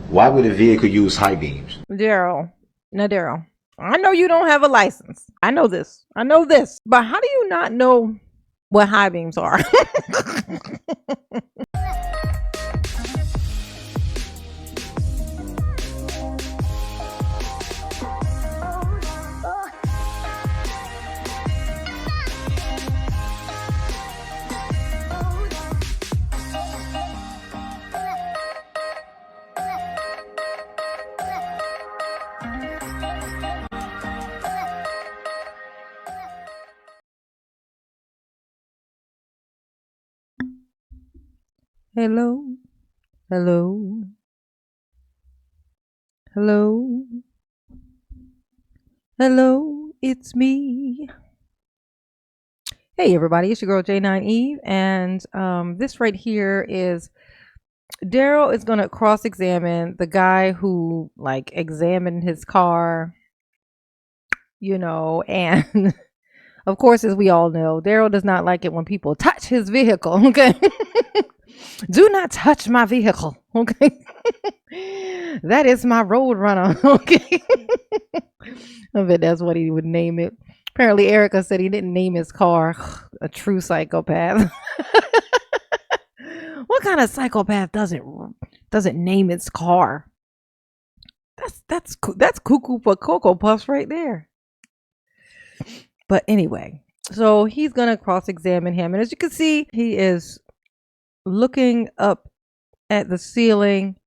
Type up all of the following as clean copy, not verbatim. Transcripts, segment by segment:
Why would a vehicle use high beams? Daryl. Now, Daryl, I know you don't have a license. I know this. I know this. But how do you not know what high beams are? Hello. Hello. Hello. Hello. It's me. Hey everybody, it's your girl J9 Eve, and this right here is Daryl is gonna cross-examine the guy who like examined his car, and of course, as we all know, Daryl does not like it when people touch his vehicle. Okay. Do not touch my vehicle. Okay. That is my road runner. Okay. I bet that's what he would name it. Apparently, Erica said he didn't name his car. A true psychopath. What kind of psychopath doesn't name its car? That's cuckoo for Cocoa Puffs right there. But anyway, so he's gonna cross-examine him, and as you can see, he is looking up at the ceiling.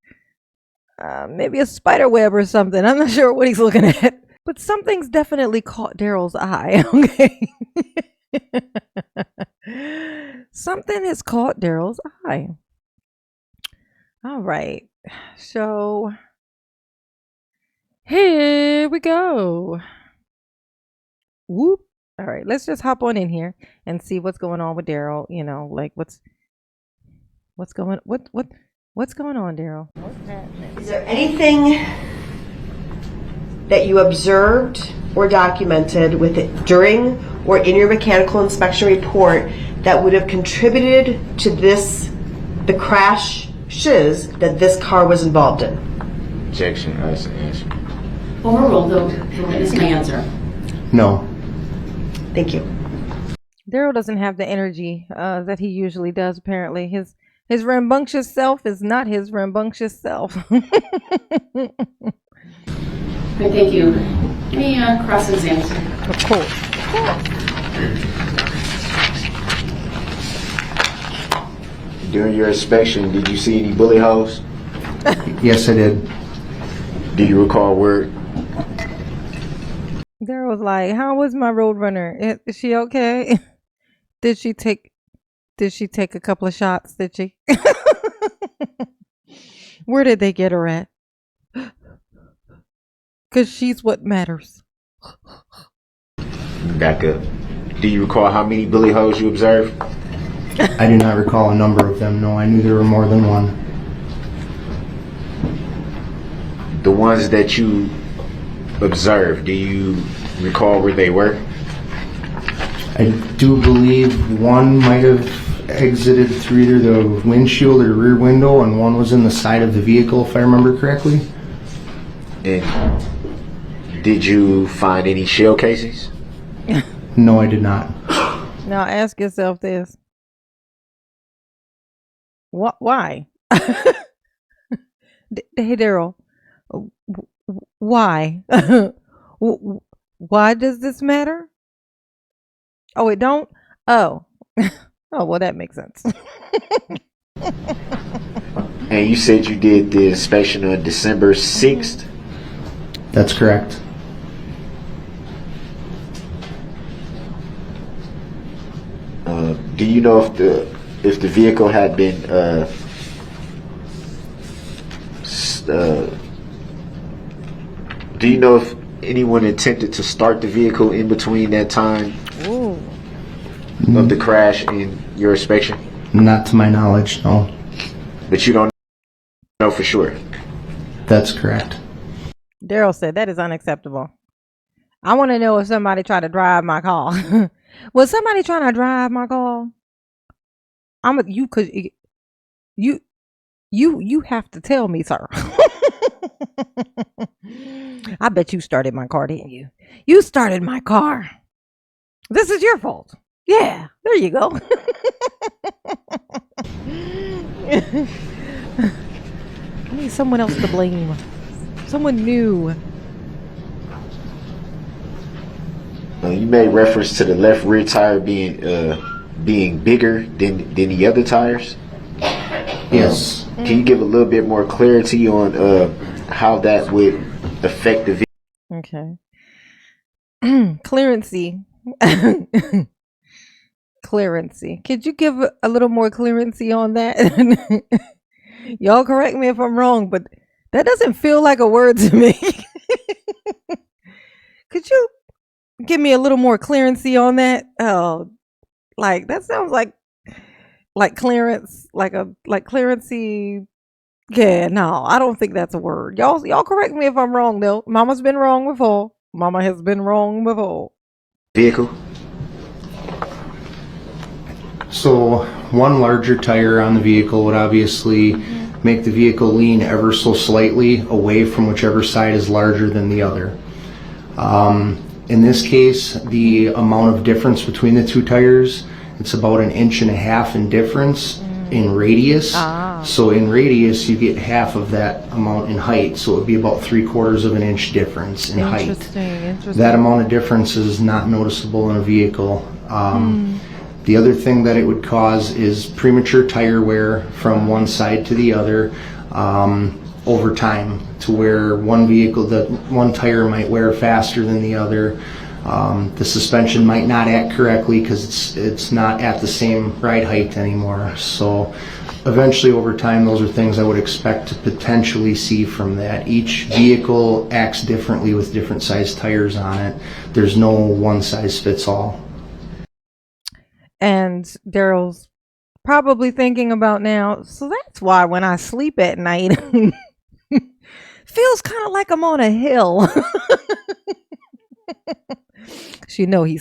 Maybe a spider web or something. I'm not sure what he's looking at, but something's definitely caught Daryl's eye. Okay. Something has caught Daryl's eye. All right. So here we go. Whoop. All right. Let's just hop on in here and see what's going on with Daryl. Like what's going on, Daryl? What's happening? Is there anything that you observed or documented with it during or in your mechanical inspection report that would have contributed to the crashes that this car was involved in? Objection, as an answer. Overruled, the witness may answer. No. Thank you. Daryl doesn't have the energy that he usually does. Apparently, his rambunctious self is not his rambunctious self. Right, thank you. Any cross-examine? Of course. During your inspection, did you see any bullet holes? Yes, I did. Do you recall where? Daryl was like, "How was my roadrunner? Is she okay? Did she take a couple of shots? Did she? Where did they get her at? Because she's what matters." Back up. Do you recall how many bullet holes you observed? I do not recall a number of them. No, I knew there were more than one. The ones that you observed, do you recall where they were? I do believe one might have exited through either the windshield or rear window, and one was in the side of the vehicle, if I remember correctly. And did you find any shell casings? No, I did not. Now ask yourself this: what? Why? Hey, Daryl. Why? Why does this matter? Oh, it don't? Oh. Oh, well, that makes sense. And you said you did the inspection on December 6th? That's correct. Do you know if the vehicle had been do you know if anyone attempted to start the vehicle in between that time Ooh. of the crash and your inspection? Not to my knowledge, no. But you don't know for sure? That's correct. Daryl said that is unacceptable. I want to know if somebody tried to drive my car. Was somebody trying to drive my car? You have to tell me, sir. I bet you started my car, didn't you? You started my car. This is your fault. Yeah, there you go. I need someone else to blame. Someone new. You made reference to the left rear tire being bigger than the other tires. Yes. Can you give a little bit more clarity on how that would affect the vehicle? Okay. Clearancy. Clearancy. Could you give a little more clearancy on that? Y'all correct me if I'm wrong, but that doesn't feel like a word to me. Could you give me a little more clearancy on that? Oh, like that sounds like clearance, like clearancy. Yeah, no, I don't think that's a word. Y'all correct me if I'm wrong though. Mama's been wrong before. Mama has been wrong before. Vehicle? So one larger tire on the vehicle would obviously make the vehicle lean ever so slightly away from whichever side is larger than the other. In this case, the amount of difference between the two tires, it's about 1.5 inches in difference in radius. So in radius, you get half of that amount in height. So it would be about 3/4 of an inch difference in height. Interesting. That amount of difference is not noticeable in a vehicle. The other thing that it would cause is premature tire wear from one side to the other over time, to where one tire might wear faster than the other. The suspension might not act correctly because it's not at the same ride height anymore. So eventually over time, those are things I would expect to potentially see from that. Each vehicle acts differently with different size tires on it. There's no one size fits all. And Darrell's probably thinking about now, so that's why when I sleep at night, feels kind of like I'm on a hill. You know, he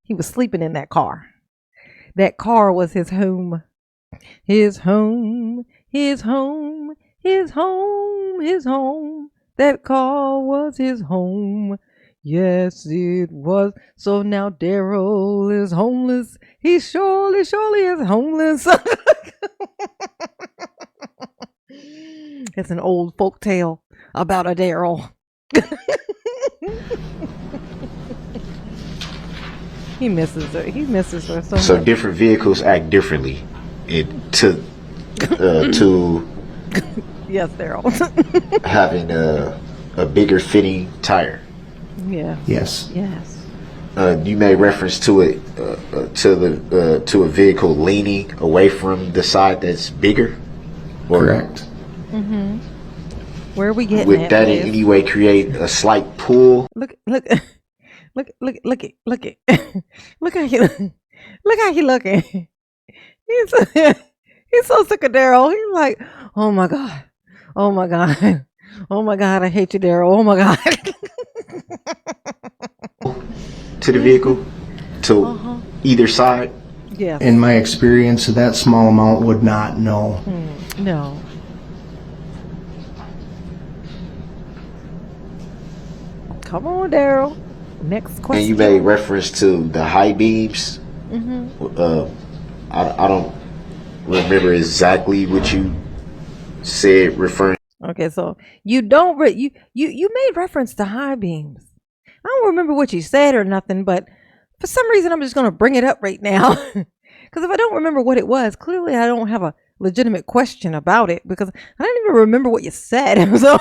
was sleeping in that car. That car was his home. His home, his home, his home, his home. That car was his home. Yes, it was. So now Darrell is homeless. He surely is homeless. It's an old folk tale about a Darrell. He misses her. He misses her so much. So different vehicles act differently to Yes, Darrell. having a bigger fitting tire. Yeah. Yes. Yes. You made reference to it to a vehicle leaning away from the side that's bigger. Correct. Mm-hmm. Where are we getting Would at, that please? in any way create a slight pull? Look at look how he looking. He's so sick of Darrell. He's like, oh my god, oh my god, oh my god, I hate you, Darrell. Oh my god. To the vehicle, to either side. Yeah. In my experience, that small amount would not, no. No. Come on, Darrell. Next question. And you made reference to the high beams. I don't remember exactly what you said referring. Okay, so you don't you made reference to high beams. I don't remember what you said or nothing, but for some reason I'm just gonna bring it up right now. Because if I don't remember what it was, clearly I don't have a legitimate question about it because I don't even remember what you said. So,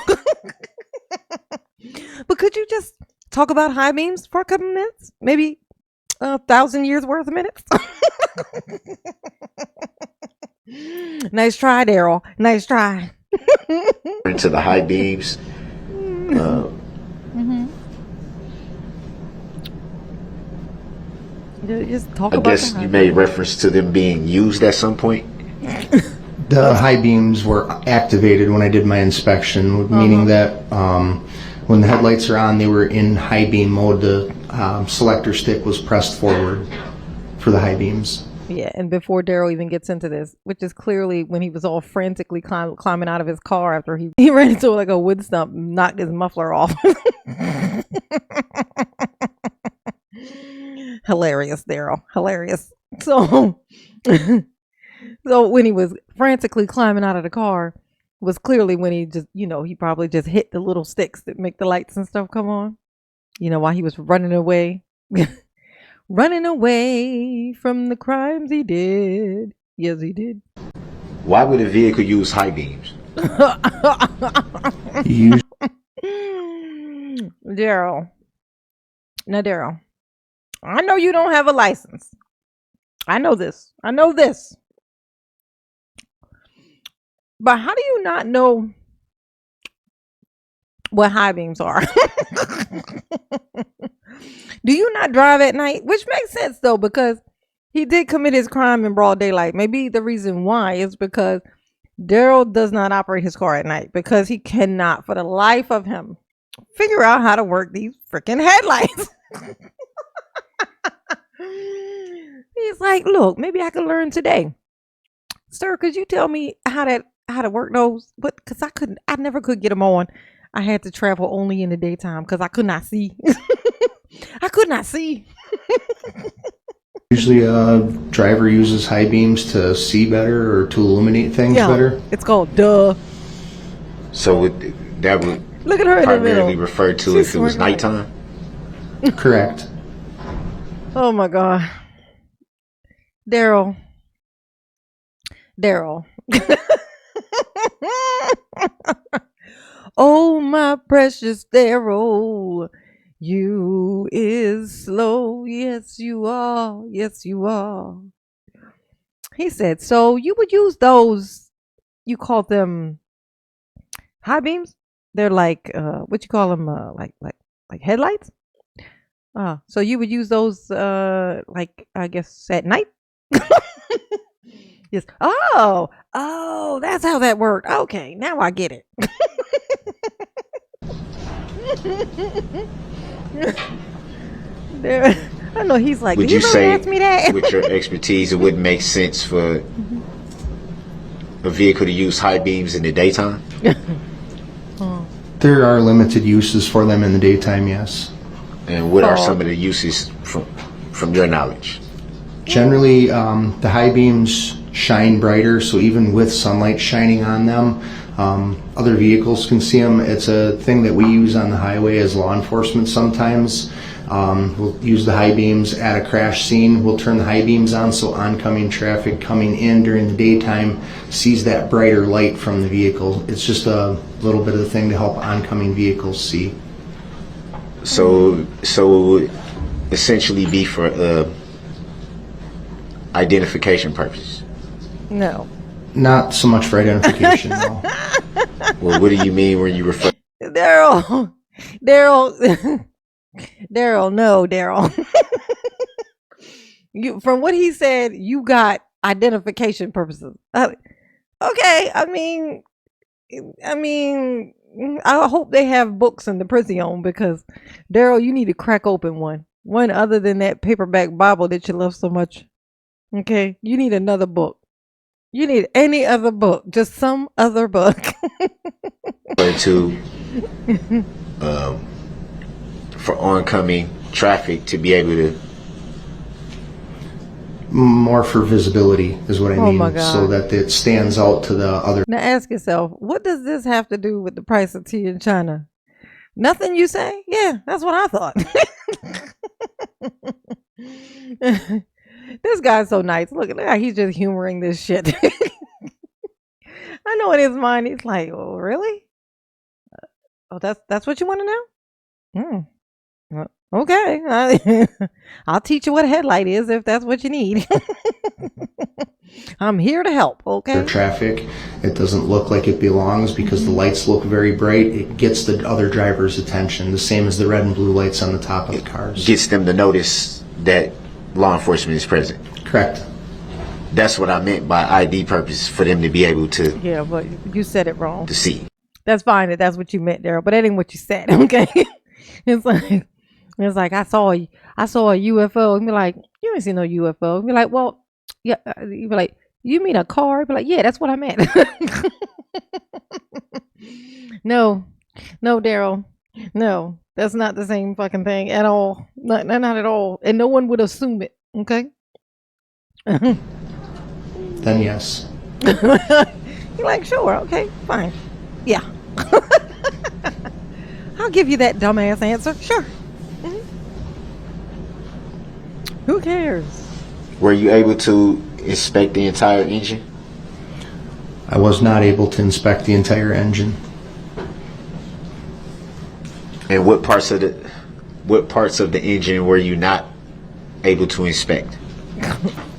but could you just talk about high beams for a couple minutes? Maybe 1,000 years worth of minutes. Nice try, Darrell. Nice try. Into the high beams. Just talk I about guess the high you made beams. reference to them being used at some point. The high beams were activated when I did my inspection, meaning that when the headlights are on, they were in high beam mode. The selector stick was pressed forward for the high beams. Yeah, and before Daryl even gets into this, which is clearly when he was all frantically climbing out of his car after he ran into like a wood stump, knocked his muffler off. Hilarious, Daryl. Hilarious. So, so when he was frantically climbing out of the car, was clearly when he just, he probably just hit the little sticks that make the lights and stuff come on. While he was running away. Running away from the crimes he did. Yes, he did. Why would a vehicle use high beams? Daryl. Now, Daryl, I know you don't have a license. I know this. But how do you not know what high beams are? Do you not drive at night? Which makes sense though, because he did commit his crime in broad daylight. Maybe the reason why is because Daryl does not operate his car at night because he cannot, for the life of him, figure out how to work these freaking headlights. He's like, look, maybe I can learn today. Sir, could you tell me how to work those? But because I never could get them on. I had to travel only in the daytime because I could not see. I could not see. Usually a driver uses high beams to see better or to illuminate things better. It's called duh. So that would Look at her in the primarily middle. refer to She's if it was smirking. nighttime? Correct. Oh my God. Daryl. Oh my precious Daryl. You is slow. Yes, you are. Yes, you are. He said, so you would use those, you call them high beams? They're like, what you call them? Like headlights? So you would use those, like, I guess at night? Yes. Oh, that's how that worked. Okay, now I get it. There, I know he's like, Would did you you really say, ask me that? with your expertise, it wouldn't make sense for a vehicle to use high beams in the daytime? There are limited uses for them in the daytime, yes. And what are some of the uses from your knowledge? Generally, the high beams shine brighter, so even with sunlight shining on them, other vehicles can see them. It's a thing that we use on the highway as law enforcement sometimes. We'll use the high beams at a crash scene. We'll turn the high beams on so oncoming traffic coming in during the daytime sees that brighter light from the vehicle. It's just a little bit of the thing to help oncoming vehicles see. So essentially be for identification purposes. No. Not so much for identification, no. Well, what do you mean when you refer? Daryl, no, Daryl. From what he said, you got identification purposes. Okay, I mean, I hope they have books in the prison because, Daryl, you need to crack open one other than that paperback Bible that you love so much. Okay, you need another book. You need any other book, just some other book. To for oncoming traffic to be able to. More for visibility is what I mean, my God. so that it stands out to the other. Now ask yourself, what does this have to do with the price of tea in China? Nothing, you say? Yeah, that's what I thought. This guy's so nice. Look at that. He's just humoring this shit. I know in his mind he's like, oh, really? Oh, that's what you want to know? Well, okay. I'll teach you what a headlight is if that's what you need. I'm here to help, okay? Traffic, it doesn't look like it belongs because the lights look very bright. It gets the other driver's attention, the same as the red and blue lights on the top of the cars. Gets them to notice that law enforcement is present. Correct. That's what I meant by ID purpose, for them to be able to Yeah, but you said it wrong. see. That's fine if that's what you meant, Daryl, but that ain't what you said, okay? It's like I saw a UFO and be like, you ain't seen no UFO. And be like, well, Yeah, you be like, you mean a car? Be like, yeah, that's what I meant. No, no, Daryl, no, that's not the same fucking thing at all. Not at all, and no one would assume it. Okay. Then yes. You're like, sure, okay, fine, yeah. I'll give you that dumbass answer. Sure. Mhm. Who cares? Were you able to inspect the entire engine? I was not able to inspect the entire engine. And what parts of the engine were you not able to inspect?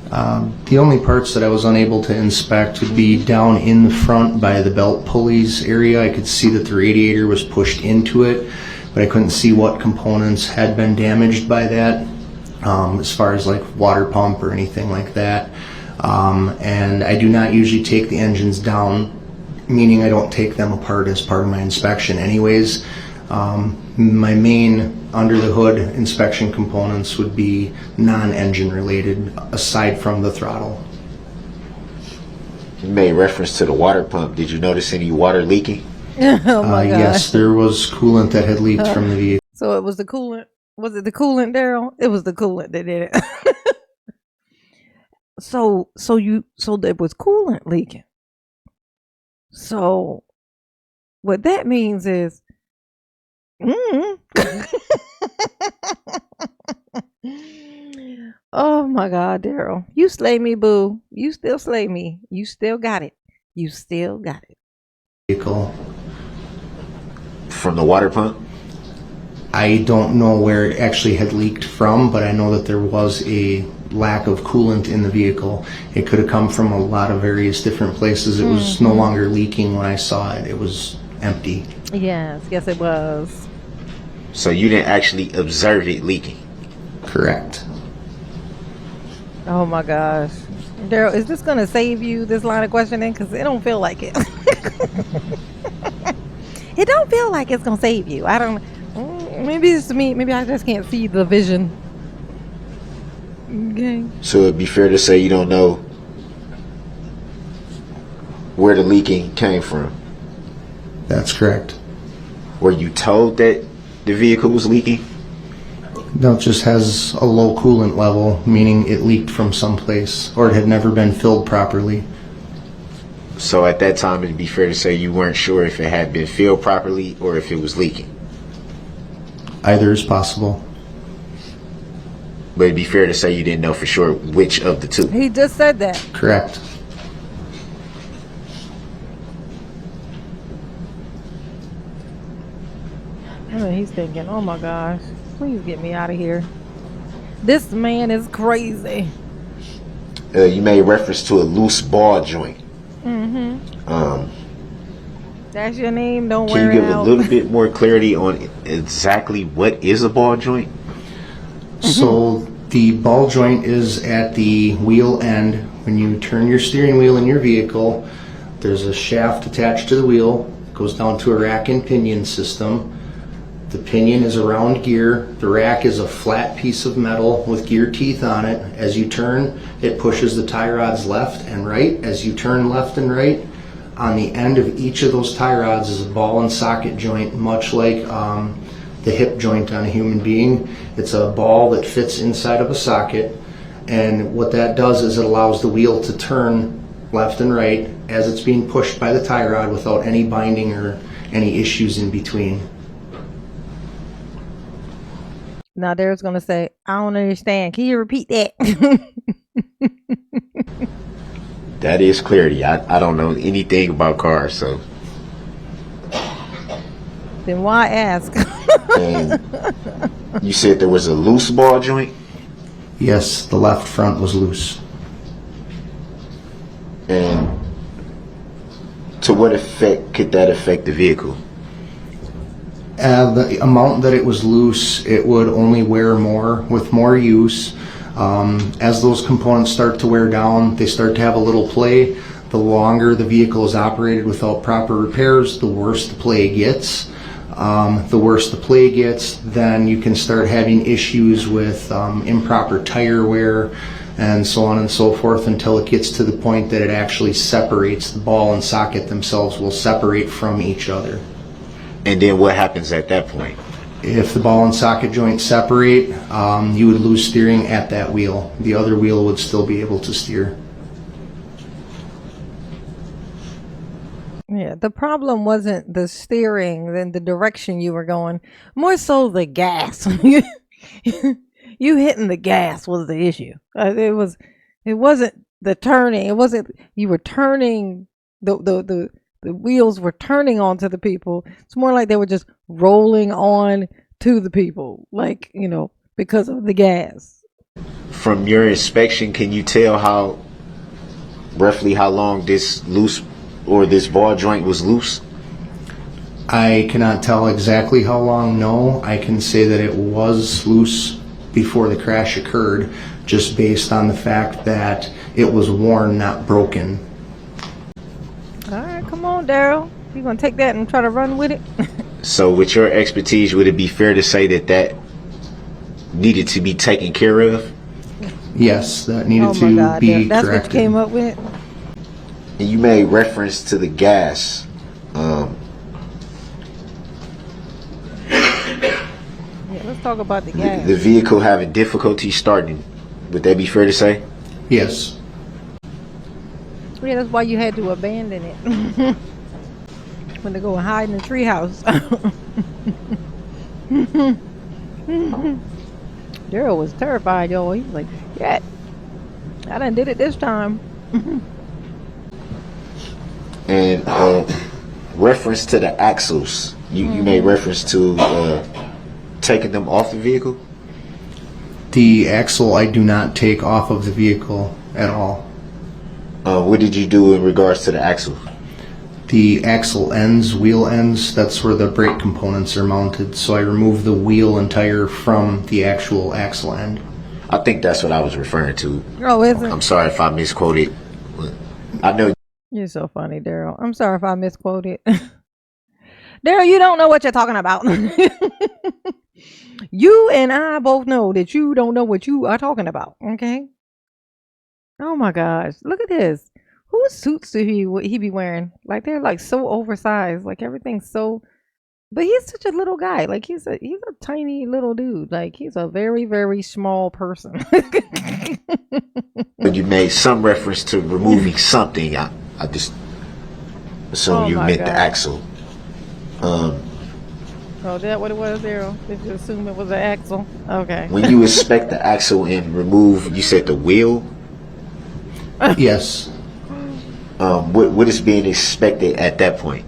The only parts that I was unable to inspect would be down in the front by the belt pulleys area. I could see that the radiator was pushed into it, but I couldn't see what components had been damaged by that, as far as like water pump or anything like that. And I do not usually take the engines down, meaning I don't take them apart as part of my inspection anyways. My main under the hood inspection components would be non-engine related aside from the throttle. You made reference to the water pump. Did you notice any water leaking? Oh my god. Yes, there was coolant that had leaked from the vehicle. So it was the coolant. Was it the coolant, Daryl? It was the coolant that did it. So there was coolant leaking. So what that means is oh my god, Daryl. You slay me, boo. You still slay me. You still got it. You still got it. Vehicle. From the water pump? I don't know where it actually had leaked from, but I know that there was a lack of coolant in the vehicle. It could have come from a lot of various different places. It was no longer leaking when I saw it. It was empty. Yes, it was. So you didn't actually observe it leaking? Correct. Oh my gosh. Daryl, is this going to save you, this line of questioning? Because it don't feel like it. It don't feel like it's going to save you. I don't, maybe it's me. Maybe I just can't see the vision. Okay. So it'd be fair to say you don't know where the leaking came from? That's correct. Were you told that the vehicle was leaking? No, it just has a low coolant level, meaning it leaked from someplace or it had never been filled properly. So at that time, it'd be fair to say you weren't sure if it had been filled properly or if it was leaking. Either is possible. But it'd be fair to say you didn't know for sure which of the two. He just said that. Correct. I mean, he's thinking, oh my gosh, please get me out of here. This man is crazy. You made reference to a loose ball joint. That's your name. Don't Can wear you it give a out. little bit more clarity on exactly what is a ball joint? So the ball joint is at the wheel end. When you turn your steering wheel in your vehicle, there's a shaft attached to the wheel. It goes down to a rack and pinion system. The pinion is a round gear. The rack is a flat piece of metal with gear teeth on it. As you turn, it pushes the tie rods left and right. As you turn left and right, on the end of each of those tie rods is a ball and socket joint, much like the hip joint on a human being. It's a ball that fits inside of a socket, and what that does is it allows the wheel to turn left and right as it's being pushed by the tie rod without any binding or any issues in between. Now Derek's gonna say, I don't understand. Can you repeat that? That is clarity. I don't know anything about cars, so. Then why ask? And you said there was a loose ball joint? Yes, the left front was loose. And to what effect could that affect the vehicle? The amount that it was loose, it would only wear more with more use. As those components start to wear down, they start to have a little play. The longer the vehicle is operated without proper repairs, the worse the play gets. The worse the play gets, then you can start having issues with improper tire wear, and so on and so forth until it gets to the point that it actually separates. The ball and socket themselves will separate from each other. And then what happens at that point? If the ball and socket joints separate, you would lose steering at that wheel. The other wheel would still be able to steer. Yeah, the problem wasn't the steering and the direction you were going, more so the gas. You hitting the gas was the issue. It wasn't the turning. It wasn't you were turning the wheels were turning onto the people. It's more like they were just rolling on to the people, like, because of the gas. From your inspection, can you tell roughly how long this ball joint was loose? I cannot tell exactly how long, no. I can say that it was loose before the crash occurred, just based on the fact that it was worn, not broken. All right, come on, Daryl. You gonna take that and try to run with it? So with your expertise, would it be fair to say that needed to be taken care of? Yes, that needed Oh my to God, be that's corrected. what you came up with? And you made reference to the gas. Yeah, let's talk about the gas. The vehicle having difficulty starting. Would that be fair to say? Yes. Yeah, that's why you had to abandon it. When to go hide in the treehouse. Daryl was terrified, y'all. He was like, yeah, I done did it this time. And reference to the axles. You made reference to taking them off the vehicle? The axle I do not take off of the vehicle at all. What did you do in regards to the axle? The axle ends, wheel ends, that's where the brake components are mounted. So I remove the wheel and tire from the actual axle end. I think that's what I was referring to. Oh, is it? I'm sorry if I misquoted. I know. You're so funny, Daryl. I'm sorry if I misquoted. Daryl, you don't know what you're talking about. You and I both know that you don't know what you are talking about, okay? Oh my gosh, look at this. Whose suits do he be wearing? Like, they're like so oversized, like everything's so. But he's such a little guy. Like, he's a tiny little dude. Like, he's a very, very small person. But you made some reference to removing something. I just assumed Oh you my meant the God. axle. Oh, is that what it was, Daryl? Did you assume it was an axle? Okay. When you inspect the axle and remove, you said the wheel. Yes. What is being expected at that point?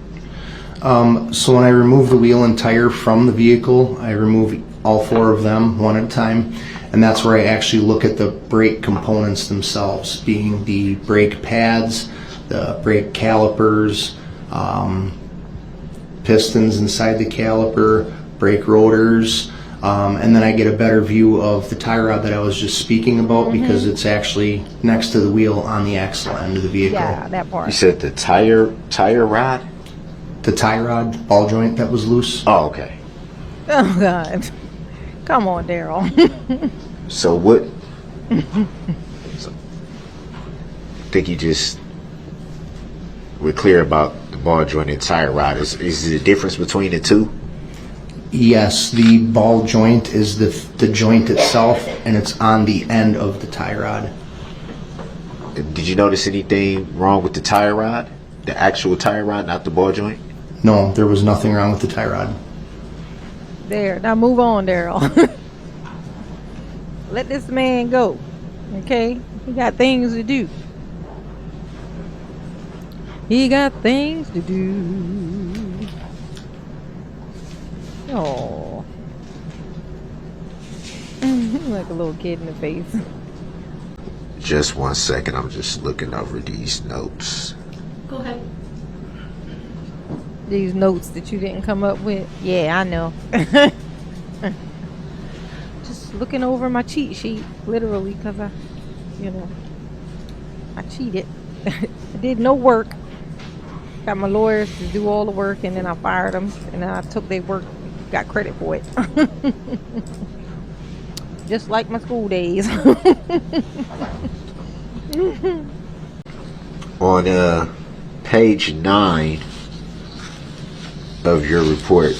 So when I remove the wheel and tire from the vehicle, I remove all four of them one at a time. And that's where I actually look at the brake components themselves, being the brake pads, the brake calipers, pistons inside the caliper, brake rotors, and then I get a better view of the tie rod that I was just speaking about because it's actually next to the wheel on the axle end of the vehicle. Yeah, that You part. said the tire rod. The tie rod ball joint that was loose. Oh, okay. Oh, God. Come on, Daryl. So what? So, I think you just were clear about the ball joint and tire rod. Is the difference between the two? Yes, the ball joint is the joint itself, and it's on the end of the tie rod. Did you notice anything wrong with the tire rod? The actual tire rod, not the ball joint? No, there was nothing wrong with the tie rod. There. Now move on, Daryl. Let this man go. Okay? He got things to do. He got things to do. Oh. Like a little kid in the face. Just 1 second. I'm just looking over these notes. Go ahead. These notes that you didn't come up with. Yeah, I know. Just looking over my cheat sheet, literally, because I cheated. I did no work. Got my lawyers to do all the work, and then I fired them, and then I took their work, got credit for it. just like my school days. On page 9 of your report,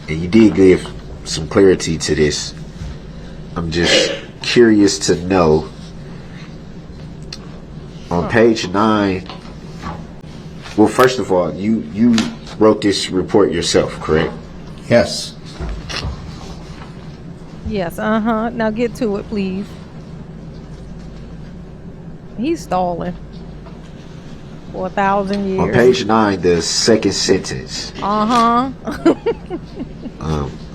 and you did give some clarity to this. I'm just curious to know, on page 9, well, first of all, you wrote this report yourself, correct? Yes. Yes, now get to it, please. He's stalling for 1,000 years. On page 9, the second sentence. I'm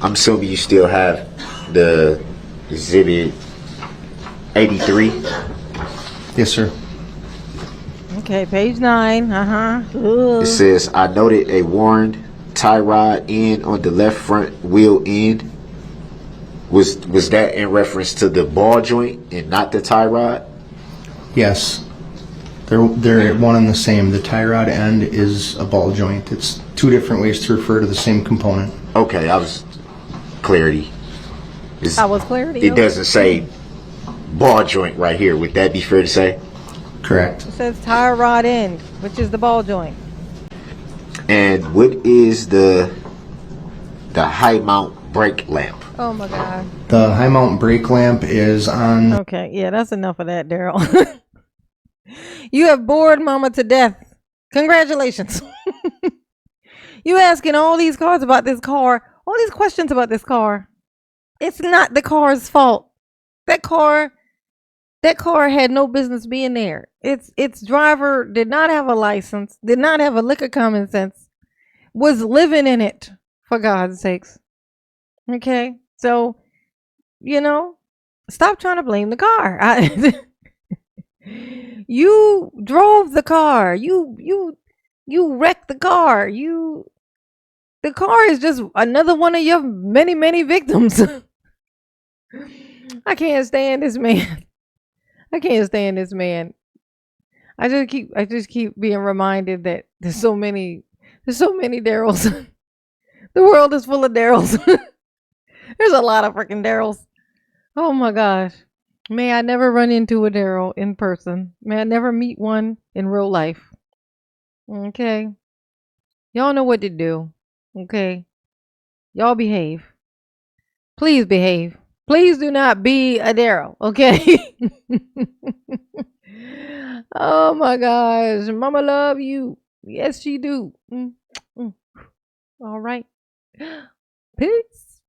assuming you still have the exhibit 83. Yes, sir. Okay, page 9. It says, I noted a worn tie rod end on the left front wheel end. Was that in reference to the ball joint and not the tie rod? Yes. They're one and the same. The tie rod end is a ball joint. It's two different ways to refer to the same component. Okay, clarity. I was clarity. It doesn't say ball joint right here. Would that be fair to say? Correct. It says tie rod end, which is the ball joint. And what is the high mount brake lamp? Oh my God. The high mount brake lamp is on. Okay, yeah, that's enough of that, Daryl. You have bored Mama to death. Congratulations. You asking all these cards about this car, all these questions about this car. It's not the car's fault. That car had no business being there. Its driver did not have a license, did not have a lick of common sense, was living in it, for God's sakes. Okay, so stop trying to blame the car. You drove the car. You wrecked the car. The car is just another one of your many, many victims. I can't stand this man. I can't stand this man. I just keep being reminded that there's so many Darrells. The world is full of Darrells. There's a lot of freaking Darrells. Oh my gosh. May I never run into a Darrell in person. May I never meet one in real life. Okay. Y'all know what to do. Okay. Y'all behave. Please behave. Please do not be a Darrell. Okay. Oh my gosh. Mama love you. Yes, she do. All right. Peace.